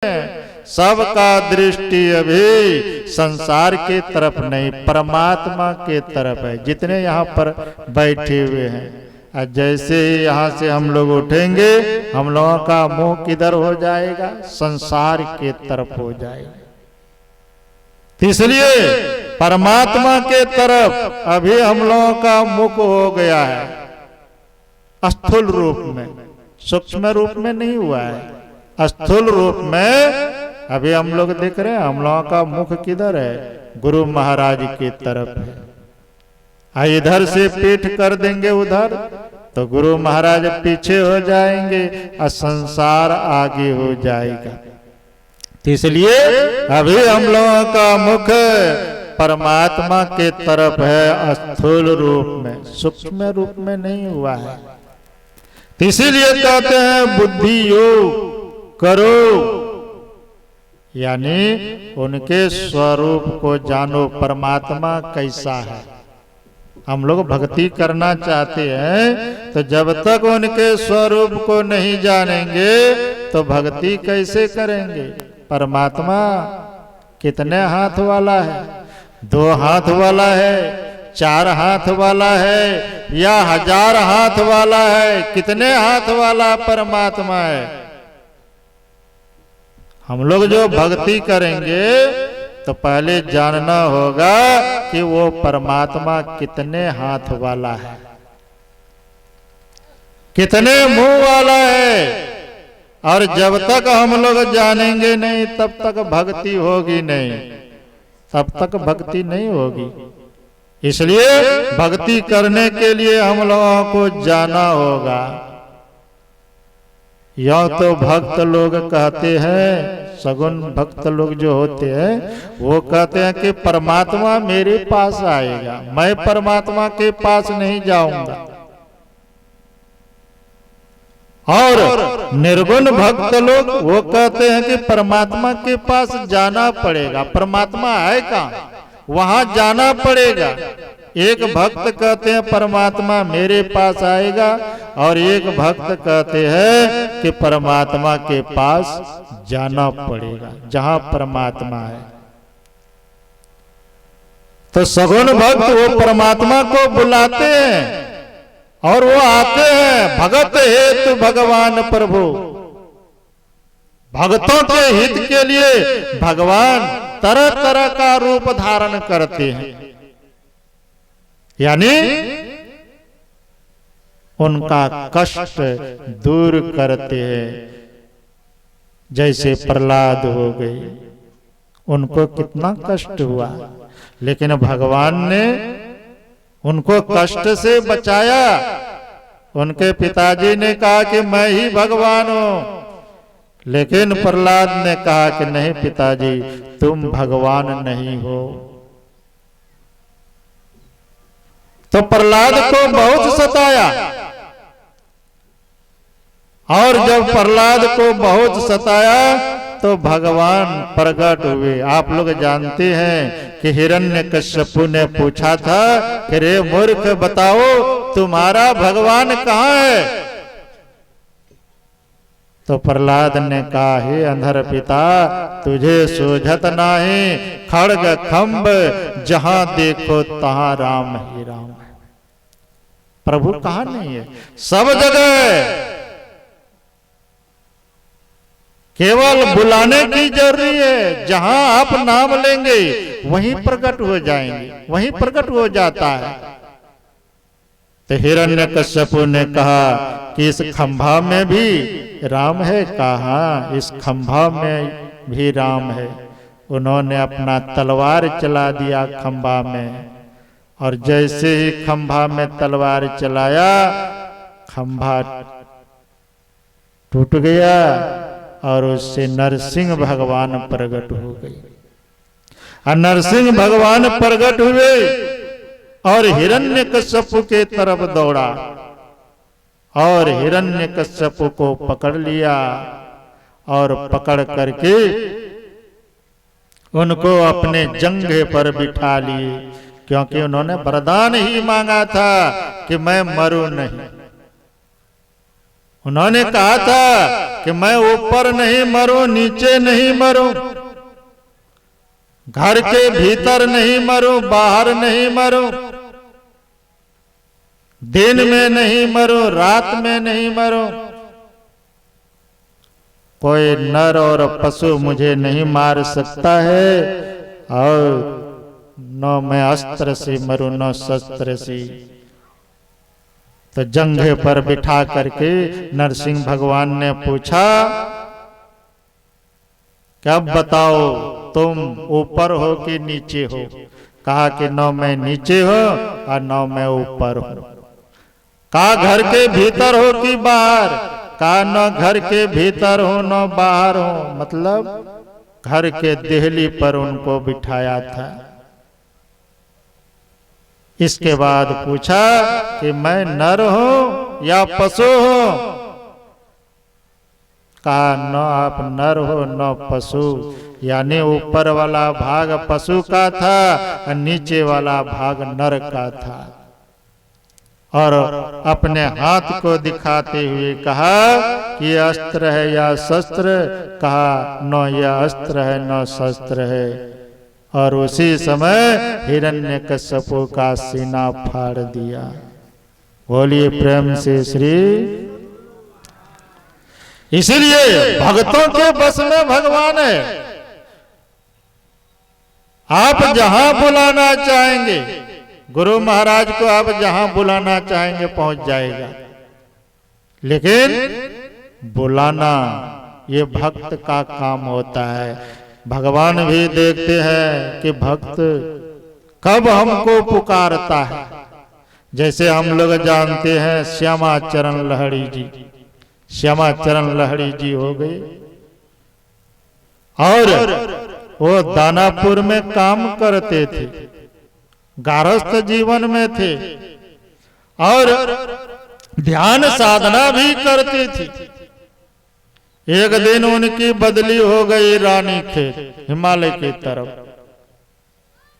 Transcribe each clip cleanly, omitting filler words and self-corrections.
सबका दृष्टि अभी संसार के तरफ नहीं, परमात्मा के तरफ है, जितने यहाँ पर बैठे हुए हैं। और जैसे ही यहाँ से हम लोग उठेंगे, हम लोगों का मुंह किधर हो जाएगा? संसार के तरफ हो जाएगा। इसलिए परमात्मा के तरफ अभी हम लोगों का मुख हो गया है, स्थूल रूप में, सूक्ष्म रूप में नहीं हुआ है। स्थूल रूप में अभी हम लोग देख रहे हैं, हम लोगों का मुख किधर है? गुरु महाराज की तरफ है। इधर से पीठ कर देंगे उधर, तो गुरु महाराज पीछे हो जाएंगे और संसार आगे हो जाएगा। इसलिए अभी हम लोगों का मुख परमात्मा के तरफ है, स्थूल रूप में, सूक्ष्म रूप में नहीं हुआ है। इसीलिए कहते हैं बुद्धि योग करो, यानी उनके स्वरूप को जानो, परमात्मा कैसा है। हम लोग भक्ति करना चाहते हैं, तो जब तक उनके स्वरूप को नहीं जानेंगे तो भक्ति कैसे करेंगे? परमात्मा कितने हाथ वाला है? 2 हाथ वाला है, 4 हाथ वाला है, या 1000 हाथ वाला है? कितने हाथ वाला परमात्मा है? हम लोग जो भक्ति करेंगे तो पहले जानना होगा कि वो परमात्मा कितने हाथ वाला है, कितने मुंह वाला है। और जब तक हम लोग जानेंगे नहीं, तब तक भक्ति होगी नहीं, तब तक भक्ति नहीं होगी। इसलिए भक्ति करने के लिए हम लोगों को जाना होगा। यह तो भक्त लोग कहते हैं, सगुन भक्त लोग जो होते हैं, वो कहते हैं कि परमात्मा मेरे पास आएगा, मैं परमात्मा के पास नहीं जाऊंगा। और निर्गुण भक्त लोग वो कहते हैं कि परमात्मा के पास जाना पड़ेगा, परमात्मा है कहाँ, वहां जाना पड़ेगा। एक भक्त कहते हैं परमात्मा मेरे पास आएगा, और एक भक्त कहते हैं कि परमात्मा के पास जाना पड़ेगा, जहां परमात्मा है। तो सगुण भक्त वो परमात्मा को बुलाते हैं और वो आते हैं। भगत हेतु भगवान प्रभु, भक्तों के हित के लिए भगवान तरह तरह का रूप धारण करते हैं, यानी उनका कष्ट दूर करते हैं। जैसे प्रहलाद हो गए, उनको कितना कष्ट हुआ, लेकिन भगवान ने उनको कष्ट से बचाया। उनके पिताजी ने कहा कि मैं ही भगवान हूं, लेकिन प्रहलाद ने कहा कि नहीं पिताजी, तुम भगवान नहीं हो। तो प्रहलाद को बहुत सताया, और जब प्रहलाद को बहुत सताया तो भगवान प्रकट हुए। आप लोग जानते हैं कि हिरण्यकश्यपु ने पूछा था कि रे मूर्ख, बताओ तुम्हारा भगवान कहाँ है? तो प्रहलाद ने कहा, हे अंधर पिता, तुझे सूझत नाही, खड्ग खंभ जहां देखो तहां राम ही राम है। प्रभु कहाँ नहीं है? सब जगह है, केवल बुलाने की जरूरी है। जहां आप नाम लेंगे वहीं प्रकट हो जाएंगे, वहीं प्रकट हो जाता है। तो हिरण्यकश्यपु ने कहा कि इस खंभा में भी राम है? कहाँ, इस खंभा में भी राम है। उन्होंने अपना तलवार चला दिया खंभा में, और जैसे ही खंभा में तलवार चलाया, खंभा टूट गया और उससे नरसिंह भगवान प्रकट हो गए। और नरसिंह भगवान प्रकट हुए और हिरण्यकश्यपु के तरफ दौड़ा, और हिरण्यकश्यपु को पकड़ लिया, और पकड़ करके उनको अपने जंघे पर बिठा लिए, क्योंकि उन्होंने वरदान ही मांगा था कि मैं मरूं नहीं। उन्होंने कहा था कि मैं ऊपर नहीं मरूं, नीचे नहीं मरूं, घर के भीतर नहीं मरूं, बाहर नहीं मरूं, दिन में नहीं मरूं, रात में नहीं मरूं, कोई नर और पशु मुझे नहीं मार सकता है, और न मैं अस्त्र से मरूं न शस्त्र से। तो जंघे पर बिठा करके नरसिंह भगवान ने पूछा कि अब बताओ तुम ऊपर हो कि नीचे हो? कहा कि न मैं नीचे हो और न मैं ऊपर हूं। कहा घर के भीतर हो कि बाहर? कहा न घर के भीतर हो न बाहर हो, मतलब घर के देहली पर उनको बिठाया था। इसके बाद पूछा कि मैं नर हूं या पशु हूं? कहा न आप नर हो न पशु, यानी ऊपर वाला भाग पशु का था और नीचे वाला भाग नर का था। और अपने हाथ को दिखाते हुए कहा कि यह अस्त्र है या शस्त्र? कहा न यह अस्त्र है न शस्त्र है। और उसी समय हिरण्यकश्यप का सीना फाड़ दिया। बोलिए प्रेम से श्री। इसीलिए भक्तों के बस में भगवान है। आप जहां बुलाना चाहेंगे, गुरु महाराज को आप जहां बुलाना चाहेंगे पहुंच जाएगा। लेकिन बुलाना ये भक्त का काम होता है। भगवान भी देखते हैं कि भक्त कब हमको पुकारता है। जैसे हम लोग जानते हैं श्यामा चरण लहड़ी जी, श्यामा चरण लहड़ी जी हो गए और वो दानापुर में काम करते थे, गारस्थ जीवन में थे और ध्यान साधना भी करते थे। एक दिन उनकी बदली हो गई रानीखेत हिमालय की तरफ,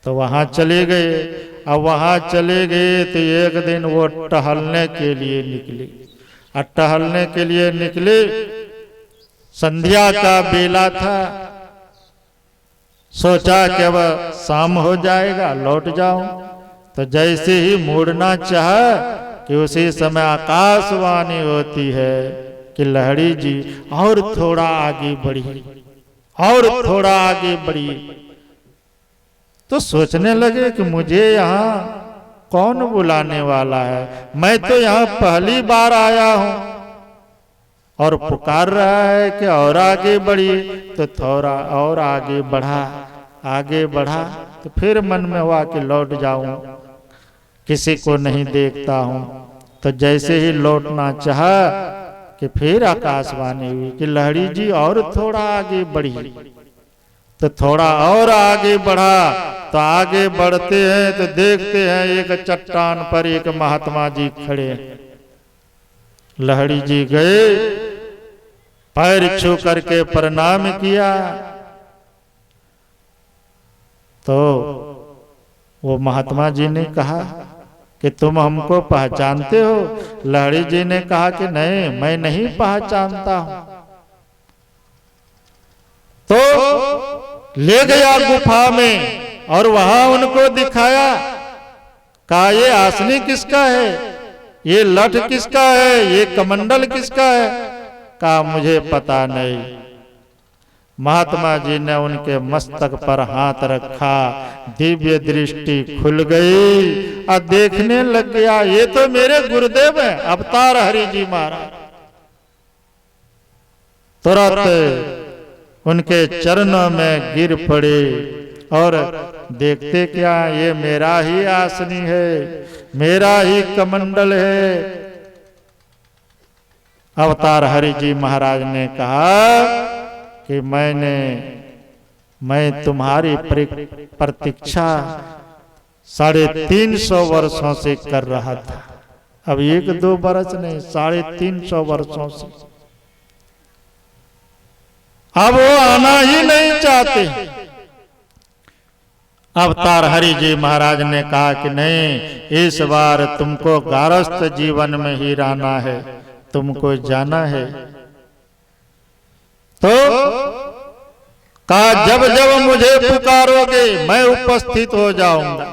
तो वहां चले गए। अब वहां चले गए तो एक दिन वो टहलने के लिए निकले। और टहलने के लिए निकले, संध्या का बेला था। सोचा कि अब शाम हो जाएगा, लौट जाऊं। तो जैसे ही मुड़ना चाहा कि उसी समय आकाशवाणी होती है कि लहड़ी जी और थोड़ा आगे बढ़िए, और थोड़ा आगे बढ़िए। तो सोचने लगे कि मुझे यहाँ कौन बुलाने वाला है? मैं तो यहाँ पहली बार आया हूं और पुकार रहा है कि और आगे बढ़िए। तो थोड़ा और आगे बढ़ा, आगे बढ़ा। तो फिर मन में हुआ कि लौट जाऊं, किसी को नहीं देखता हूं। तो जैसे ही लौटना चाहा कि फिर आकाशवाणी हुई कि लहड़ी जी और थोड़ा आगे बढ़िए। तो थोड़ा और आगे बढ़ा। तो आगे बढ़ते हैं तो देखते हैं एक चट्टान पर एक महात्मा जी खड़े हैं। लहड़ी जी गए, पैर छू करके प्रणाम किया। तो वो महात्मा जी ने कहा कि तुम हमको पहचानते हो? लहड़ी जी ने कहा कि नहीं, मैं नहीं पहचानता हूं। तो ले गया गुफा में और वहां उनको दिखाया। कहा ये आसनी किसका है? ये लठ किसका है? ये कमंडल किसका है? कहा मुझे पता नहीं। महात्मा जी ने उनके मस्तक पर हाथ रखा, दिव्य दृष्टि खुल गई और देखने लग गया ये तो मेरे गुरुदेव हैं, अवतार हरि जी महाराज। तुरंत उनके चरणों में गिर पड़े और देखते क्या ये मेरा ही आसनी है, मेरा ही कमंडल है। अवतार हरि जी महाराज ने कहा कि मैं तुम्हारी प्रतीक्षा 350 वर्षों से कर रहा था। अब 1-2 बरस नहीं, 350 वर्षों से। अब वो आना ही नहीं चाहते। अवतार हरि जी महाराज ने कहा कि नहीं, इस बार तुमको गारस्थ जीवन में ही रहना है, तुमको जाना है। तो कहा जब जब मुझे पुकारोगे मैं उपस्थित हो जाऊंगा।